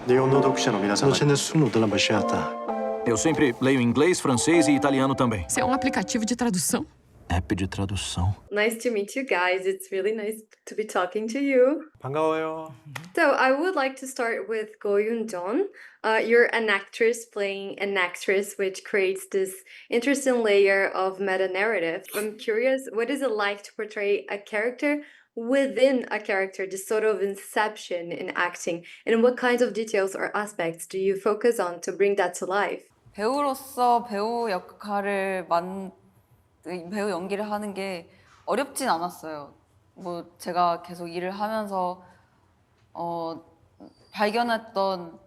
Non c'è nessuno della ambasciata. Eu sempre leio inglês, francês e italiano também. Você é um aplicativo de tradução? App de tradução. Nice to meet you guys. It's really nice to be talking to you. 반가워요. So I would like to start with Go Yoon-jeon. You're an actress playing an actress, which creates this interesting layer of meta-narrative. I'm curious, what is it like to portray a character within a character, this sort of inception in acting? And what kinds of details or aspects do you focus on to bring that to life? 배우로서 배우 연기를 하는 게 어렵진 않았어요. 뭐 제가 계속 일을 하면서 발견했던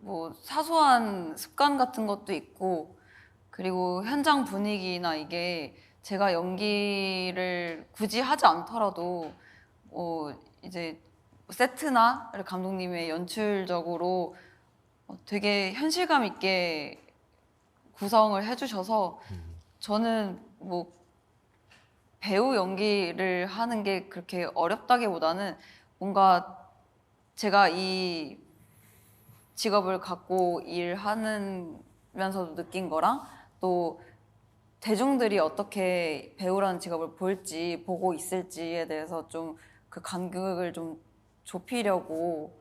뭐 사소한 습관 같은 것도 있고, 그리고 현장 분위기나 이게 제가 연기를 굳이 하지 않더라도 이제 세트나 감독님의 연출적으로 되게 현실감 있게 구성을 해주셔서 저는 뭐 배우 연기를 하는 게 그렇게 어렵다기보다는 뭔가 제가 이 직업을 갖고 일하면서도 느낀 거랑 또 대중들이 어떻게 배우라는 직업을 볼지, 보고 있을지에 대해서 좀 그 간극을 좀 좁히려고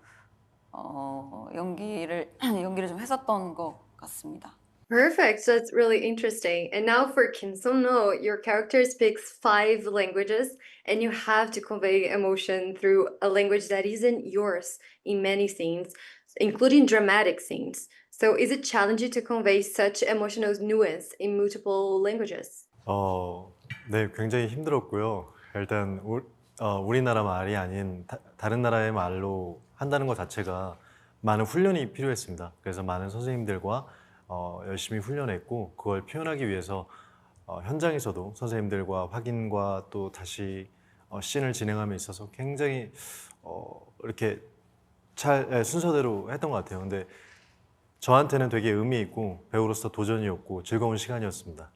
연기를 좀 했었던 것 같습니다. Perfect. So that's really interesting. And now for Kim Sun-ho, your character speaks 5 languages and you have to convey emotion through a language that isn't yours in many scenes, including dramatic scenes. So is it challenging to convey such emotional nuance in multiple languages? 네, 굉장히 힘들었고요. 일단 우리나라 말이 아닌 다른 나라의 말로 한다는 것 자체가 많은 훈련이 필요했습니다. 그래서 많은 선생님들과 열심히 훈련했고, 그걸 표현하기 위해서 현장에서도 선생님들과 확인과 또 다시 씬을 진행함에 있어서 굉장히 이렇게 잘 순서대로 했던 것 같아요. 근데 저한테는 되게 의미 있고 배우로서 도전이었고 즐거운 시간이었습니다.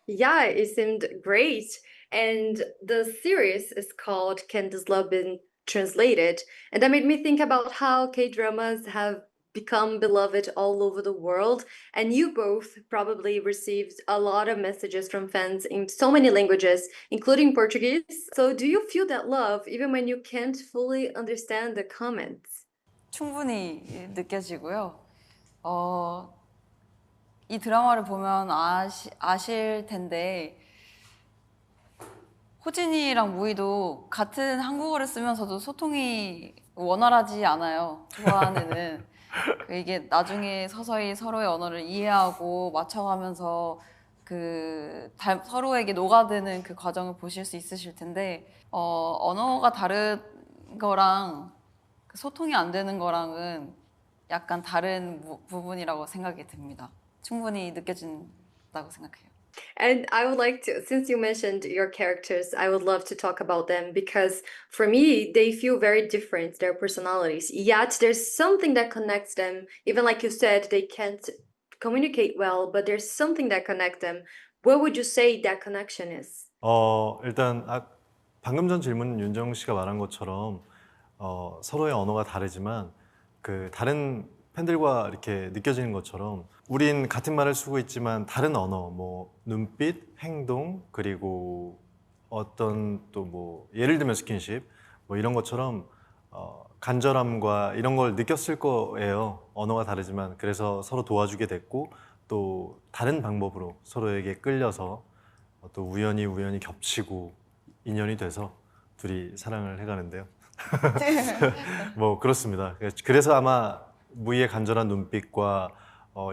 Yeah, it seemed great. And the series is called Can This Love Be Translated? And that made me think about how K-dramas have become beloved all over the world. And you both probably received a lot of messages from fans in so many languages, including Portuguese. So do you feel that love even when you can't fully understand the comments? 충분히 느껴지고요. 이 드라마를 보면 아실 텐데, 호진이랑 무희도 같은 한국어를 쓰면서도 소통이 원활하지 않아요, 초반에는. 이게 나중에 서서히 서로의 언어를 이해하고 맞춰가면서 서로에게 녹아드는 그 과정을 보실 수 있으실 텐데, 언어가 다른 거랑 소통이 안 되는 거랑은 약간 다른 부분이라고 생각이 듭니다. 충분히 느껴진다고 생각해요. And I would like to, since you mentioned your characters, I would love to talk about them because for me, they feel very different, their personalities. Yet there's something that connects them. Even like you said, they can't communicate well, but there's something that connects them. What would you say that connection is? 일단 방금 전 질문 윤정 씨가 말한 것처럼 서로의 언어가 다르지만 그 다른 팬들과 이렇게 느껴지는 것처럼 우린 같은 말을 쓰고 있지만 다른 언어, 뭐 눈빛, 행동, 그리고 어떤 또 뭐 예를 들면 스킨십 뭐 이런 것처럼 간절함과 이런 걸 느꼈을 거예요. 언어가 다르지만. 그래서 서로 도와주게 됐고 또 다른 방법으로 서로에게 끌려서 또 우연히 겹치고 인연이 돼서 둘이 사랑을 해가는데요. 뭐 그렇습니다. 그래서 아마 무희의 간절한 눈빛과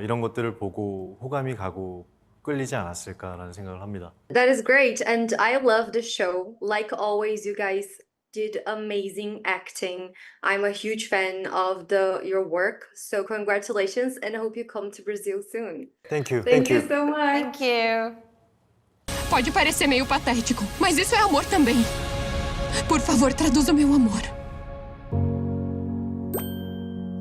이런 것들을 보고 호감이 가고 끌리지 않았을까라는 생각을 합니다. That is great, and I love the show. Like always, you guys did amazing acting. I'm a huge fan of your work, so congratulations, and I hope you come to Brazil soon. Thank you. Thank you so much. Thank you. Pode parecer meio patético, mas isso é amor também. Por favor, traduza o meu amor.